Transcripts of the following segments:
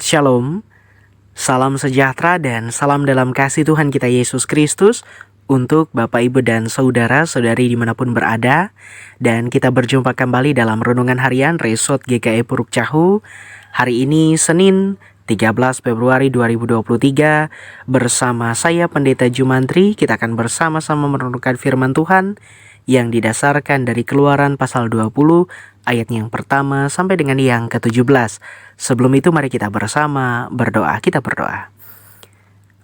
Shalom, salam sejahtera dan salam dalam kasih Tuhan kita Yesus Kristus untuk Bapak Ibu dan Saudara-saudari dimanapun berada. Dan kita berjumpa kembali dalam Renungan Harian Resort GKI Puruk Cahu. Hari ini Senin 13 Februari 2023 bersama saya Pendeta Jumantri. Kita akan bersama-sama merenungkan firman Tuhan yang didasarkan dari Keluaran pasal 20 ayat yang pertama sampai dengan yang ke-17. Sebelum itu mari kita bersama berdoa. Kita berdoa.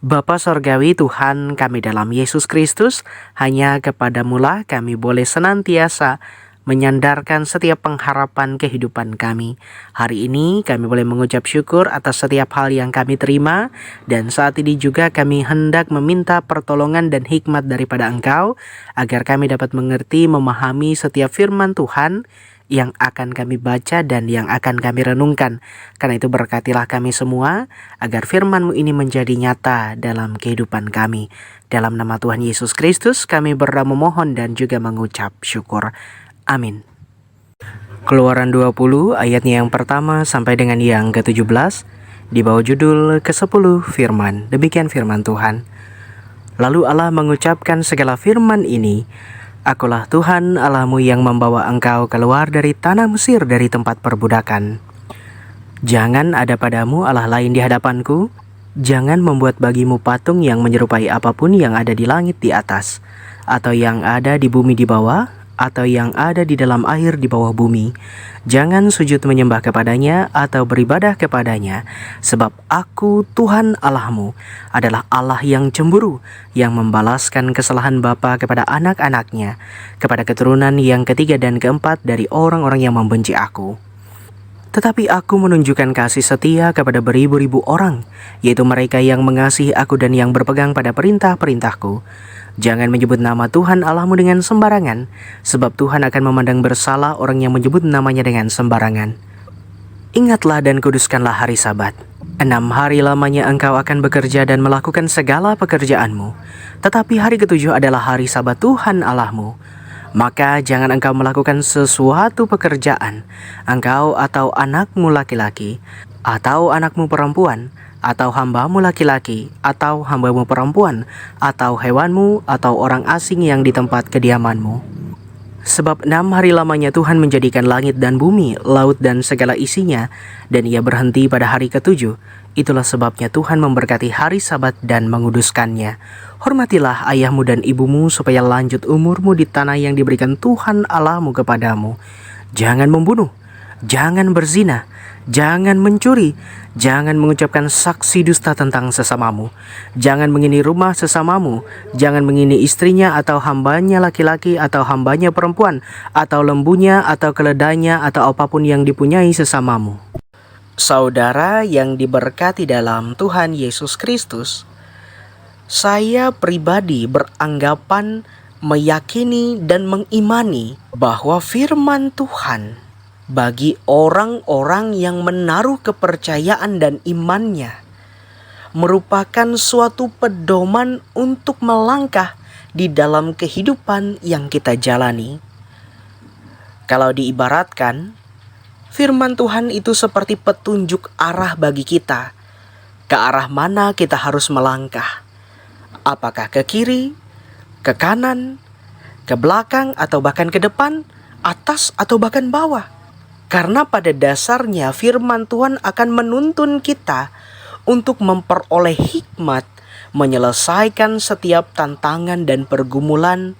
Bapa Sorgawi Tuhan kami dalam Yesus Kristus, hanya kepadamu-lah kami boleh senantiasa menyandarkan setiap pengharapan kehidupan kami. Hari ini kami boleh mengucap syukur atas setiap hal yang kami terima, dan saat ini juga kami hendak meminta pertolongan dan hikmat daripada Engkau, agar kami dapat mengerti, memahami setiap firman Tuhan yang akan kami baca dan yang akan kami renungkan. Karena itu berkatilah kami semua, agar firman-Mu ini menjadi nyata dalam kehidupan kami. Dalam nama Tuhan Yesus Kristus kami berdoa memohon dan juga mengucap syukur. Amin. Keluaran 20 ayatnya yang pertama sampai dengan yang ke-17 di bawah judul ke-10 firman. Demikian firman Tuhan. Lalu Allah mengucapkan segala firman ini, Akulah Tuhan Allahmu yang membawa engkau keluar dari tanah Mesir, dari tempat perbudakan. Jangan ada padamu Allah lain di hadapanku. Jangan membuat bagimu patung yang menyerupai apapun yang ada di langit di atas, atau yang ada di bumi di bawah, atau yang ada di dalam air di bawah bumi. Jangan sujud menyembah kepadanya atau beribadah kepadanya, sebab Aku Tuhan Allahmu adalah Allah yang cemburu, yang membalaskan kesalahan bapa kepada anak-anaknya, kepada keturunan yang ketiga dan keempat dari orang-orang yang membenci Aku. Tetapi Aku menunjukkan kasih setia kepada beribu-ribu orang, yaitu mereka yang mengasihi Aku dan yang berpegang pada perintah-perintahku. Jangan menyebut nama Tuhan Allahmu dengan sembarangan, sebab Tuhan akan memandang bersalah orang yang menyebut namanya dengan sembarangan. Ingatlah dan kuduskanlah hari Sabat. 6 hari lamanya engkau akan bekerja dan melakukan segala pekerjaanmu. Tetapi hari ke-7 adalah hari Sabat Tuhan Allahmu. Maka jangan engkau melakukan sesuatu pekerjaan, engkau atau anakmu laki-laki, atau anakmu perempuan, atau hambamu laki-laki, atau hambamu perempuan, atau hewanmu, atau orang asing yang di tempat kediamanmu. Sebab 6 hari lamanya Tuhan menjadikan langit dan bumi, laut dan segala isinya, dan Ia berhenti pada hari ke-7. Itulah sebabnya Tuhan memberkati hari Sabat dan menguduskannya. Hormatilah ayahmu dan ibumu supaya lanjut umurmu di tanah yang diberikan Tuhan Allahmu kepadamu. Jangan membunuh, jangan berzina, jangan mencuri, jangan mengucapkan saksi dusta tentang sesamamu, jangan mengini rumah sesamamu, jangan mengini istrinya atau hambanya laki-laki atau hambanya perempuan, atau lembunya atau keledainya atau apapun yang dipunyai sesamamu. Saudara yang diberkati dalam Tuhan Yesus Kristus, saya pribadi beranggapan, meyakini dan mengimani bahwa firman Tuhan bagi orang-orang yang menaruh kepercayaan dan imannya merupakan suatu pedoman untuk melangkah di dalam kehidupan yang kita jalani. Kalau diibaratkan, firman Tuhan itu seperti petunjuk arah bagi kita, ke arah mana kita harus melangkah. Apakah ke kiri, ke kanan, ke belakang, atau bahkan ke depan, atas, atau bahkan bawah. Karena pada dasarnya firman Tuhan akan menuntun kita untuk memperoleh hikmat, menyelesaikan setiap tantangan dan pergumulan,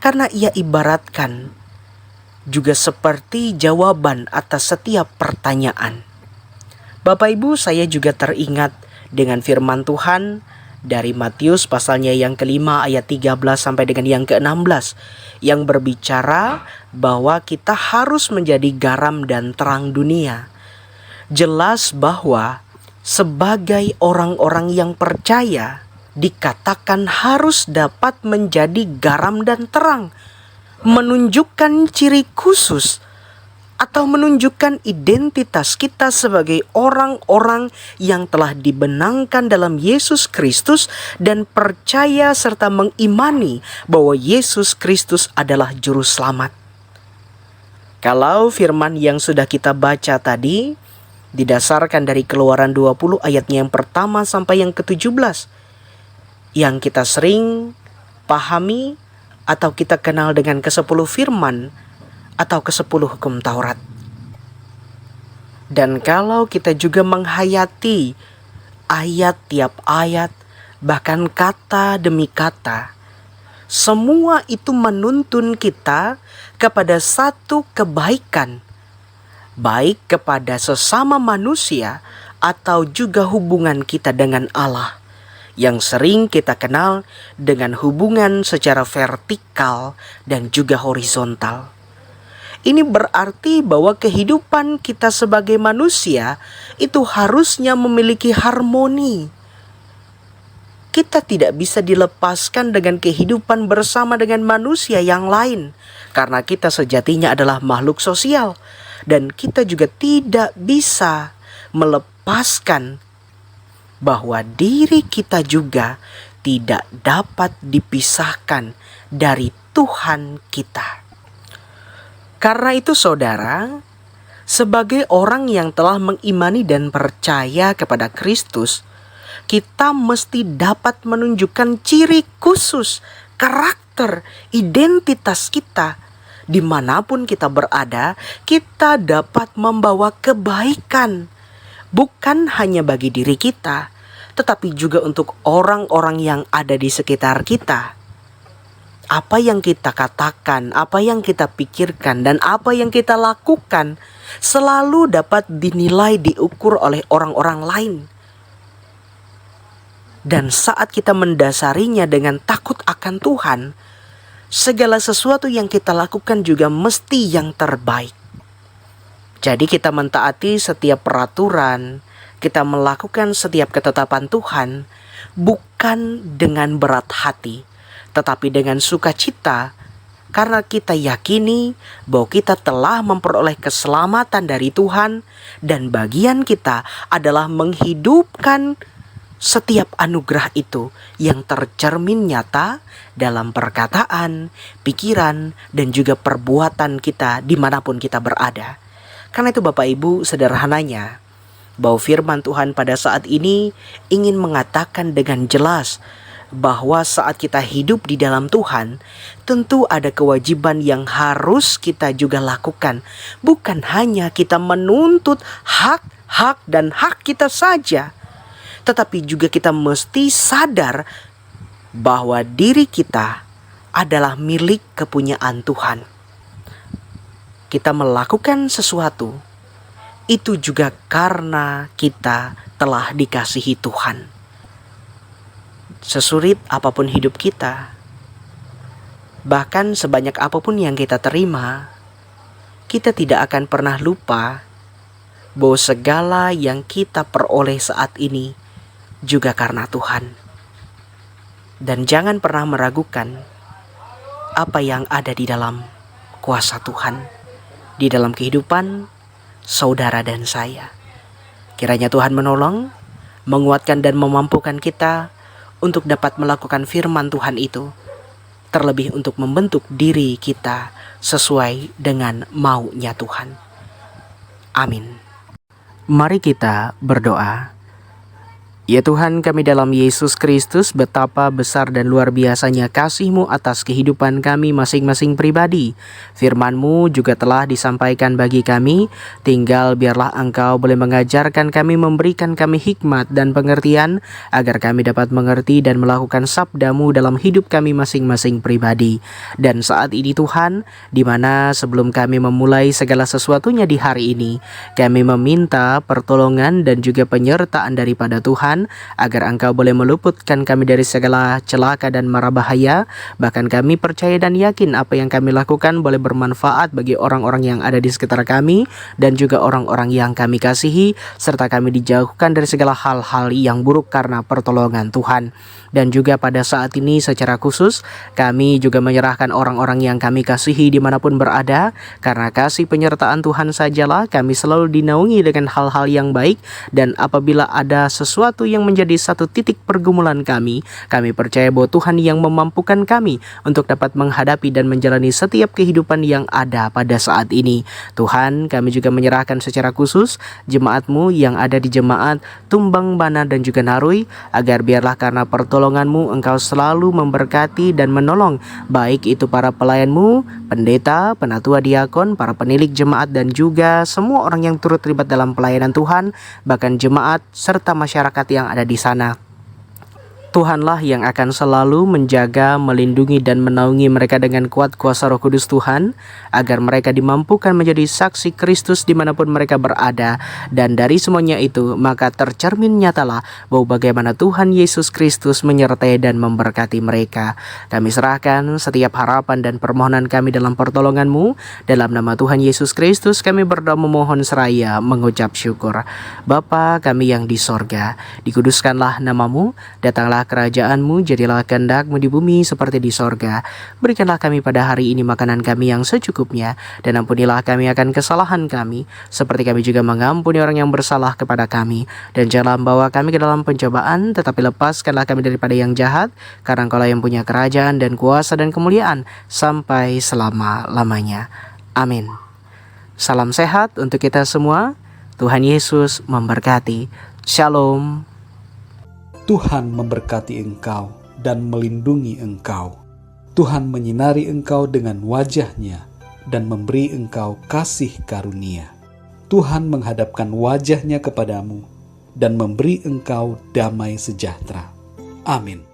karena ia ibaratkan juga seperti jawaban atas setiap pertanyaan. Bapak Ibu, saya juga teringat dengan firman Tuhan dari Matius pasalnya yang ke-5 ayat 13 sampai dengan yang ke-16, yang berbicara bahwa kita harus menjadi garam dan terang dunia. Jelas bahwa sebagai orang-orang yang percaya dikatakan harus dapat menjadi garam dan terang, menunjukkan ciri khusus atau menunjukkan identitas kita sebagai orang-orang yang telah dibenangkan dalam Yesus Kristus dan percaya serta mengimani bahwa Yesus Kristus adalah juru selamat. Kalau firman yang sudah kita baca tadi didasarkan dari Keluaran 20 ayatnya yang pertama sampai yang ke-17, yang kita sering pahami atau kita kenal dengan ke-10 firman atau ke-10 hukum Taurat. Dan kalau kita juga menghayati ayat tiap ayat, bahkan kata demi kata, semua itu menuntun kita kepada satu kebaikan, baik kepada sesama manusia atau juga hubungan kita dengan Allah, yang sering kita kenal dengan hubungan secara vertikal dan juga horizontal. Ini berarti bahwa kehidupan kita sebagai manusia itu harusnya memiliki harmoni. Kita tidak bisa dilepaskan dengan kehidupan bersama dengan manusia yang lain, karena kita sejatinya adalah makhluk sosial. Dan kita juga tidak bisa melepaskan bahwa diri kita juga tidak dapat dipisahkan dari Tuhan kita. Karena itu saudara, sebagai orang yang telah mengimani dan percaya kepada Kristus, kita mesti dapat menunjukkan ciri khusus, karakter, identitas kita. Dimanapun kita berada, kita dapat membawa kebaikan. Bukan hanya bagi diri kita, tetapi juga untuk orang-orang yang ada di sekitar kita. Apa yang kita katakan, apa yang kita pikirkan, dan apa yang kita lakukan selalu dapat dinilai, diukur oleh orang-orang lain. Dan saat kita mendasarinya dengan takut akan Tuhan, segala sesuatu yang kita lakukan juga mesti yang terbaik. Jadi kita mentaati setiap peraturan, kita melakukan setiap ketetapan Tuhan, bukan dengan berat hati, tetapi dengan sukacita, karena kita yakini bahwa kita telah memperoleh keselamatan dari Tuhan, dan bagian kita adalah menghidupkan setiap anugerah itu yang tercermin nyata dalam perkataan, pikiran, dan juga perbuatan kita dimanapun kita berada. Karena itu Bapak Ibu, sederhananya bahwa firman Tuhan pada saat ini ingin mengatakan dengan jelas bahwa saat kita hidup di dalam Tuhan, tentu ada kewajiban yang harus kita juga lakukan. Bukan hanya kita menuntut hak dan hak kita saja, tetapi juga kita mesti sadar bahwa diri kita adalah milik kepunyaan Tuhan. Kita melakukan sesuatu itu juga karena kita telah dikasihi Tuhan. Sesulit apapun hidup kita, bahkan sebanyak apapun yang kita terima, kita tidak akan pernah lupa bahwa segala yang kita peroleh saat ini juga karena Tuhan. Dan jangan pernah meragukan apa yang ada di dalam kuasa Tuhan, di dalam kehidupan saudara dan saya. Kiranya Tuhan menolong, menguatkan dan memampukan kita untuk dapat melakukan firman Tuhan itu, terlebih untuk membentuk diri kita sesuai dengan maunya Tuhan. Amin. Mari kita berdoa. Ya Tuhan kami dalam Yesus Kristus, betapa besar dan luar biasanya kasih-Mu atas kehidupan kami masing-masing pribadi. Firman-Mu juga telah disampaikan bagi kami, tinggal biarlah Engkau boleh mengajarkan kami, memberikan kami hikmat dan pengertian, agar kami dapat mengerti dan melakukan sabda-Mu dalam hidup kami masing-masing pribadi. Dan saat ini Tuhan, di mana sebelum kami memulai segala sesuatunya di hari ini, kami meminta pertolongan dan juga penyertaan daripada Tuhan, agar Engkau boleh meluputkan kami dari segala celaka dan mara bahaya. Bahkan kami percaya dan yakin apa yang kami lakukan boleh bermanfaat bagi orang-orang yang ada di sekitar kami dan juga orang-orang yang kami kasihi, serta kami dijauhkan dari segala hal-hal yang buruk karena pertolongan Tuhan. Dan juga pada saat ini secara khusus kami juga menyerahkan orang-orang yang kami kasihi dimanapun berada, karena kasih penyertaan Tuhan sajalah kami selalu dinaungi dengan hal-hal yang baik. Dan apabila ada sesuatu yang menjadi satu titik pergumulan kami percaya bahwa Tuhan yang memampukan kami untuk dapat menghadapi dan menjalani setiap kehidupan yang ada pada saat ini. Tuhan, kami juga menyerahkan secara khusus jemaat-Mu yang ada di jemaat Tumbang Bana dan juga Narui, agar biarlah karena pertolongan-Mu Engkau selalu memberkati dan menolong, baik itu para pelayan-Mu, pendeta, penatua diakon, para penilik jemaat, dan juga semua orang yang turut terlibat dalam pelayanan Tuhan, bahkan jemaat serta masyarakat yang ada di sana. Tuhanlah yang akan selalu menjaga, melindungi, dan menaungi mereka dengan kuat kuasa Roh Kudus Tuhan, agar mereka dimampukan menjadi saksi Kristus dimanapun mereka berada. Dan dari semuanya itu, maka tercermin nyatalah bahwa bagaimana Tuhan Yesus Kristus menyertai dan memberkati mereka. Kami serahkan setiap harapan dan permohonan kami dalam pertolongan-Mu. Dalam nama Tuhan Yesus Kristus kami berdoa memohon seraya mengucap syukur. Bapa kami yang di sorga, dikuduskanlah nama-Mu, datanglah kerajaan-Mu, jadilah kehendak-Mu di bumi seperti di sorga. Berikanlah kami pada hari ini makanan kami yang secukupnya, dan ampunilah kami akan kesalahan kami, seperti kami juga mengampuni orang yang bersalah kepada kami. Dan janganlah membawa kami ke dalam pencobaan, tetapi lepaskanlah kami daripada yang jahat, karena Engkau-lah yang punya kerajaan dan kuasa dan kemuliaan sampai selama-lamanya. Amin. Salam sehat untuk kita semua. Tuhan Yesus memberkati. Shalom. Tuhan memberkati engkau dan melindungi engkau. Tuhan menyinari engkau dengan wajah-Nya dan memberi engkau kasih karunia. Tuhan menghadapkan wajah-Nya kepadamu dan memberi engkau damai sejahtera. Amin.